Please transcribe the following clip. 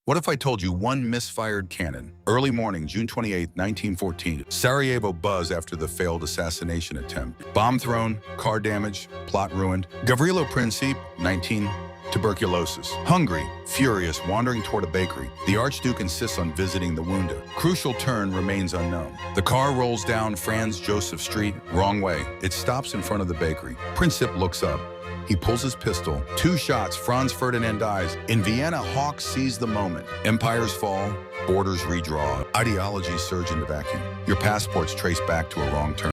What if I told you one misfired cannon? Early morning, June 28, 1914. Sarajevo buzz after the failed assassination attempt. Bomb thrown, car damage, plot ruined. Gavrilo Princip, 19, tuberculosis. Hungry, furious, wandering toward a bakery. The Archduke insists on visiting the wounded. Crucial turn remains unknown. The car rolls down Franz Joseph Street, wrong way. It stops in front of the bakery. Princip looks up. He pulls his pistol. 2 shots, Franz Ferdinand dies. In Vienna, Hawk sees the moment. Empires fall, borders redraw. Ideologies surge into vacuum. Your passports trace back to a wrong turn.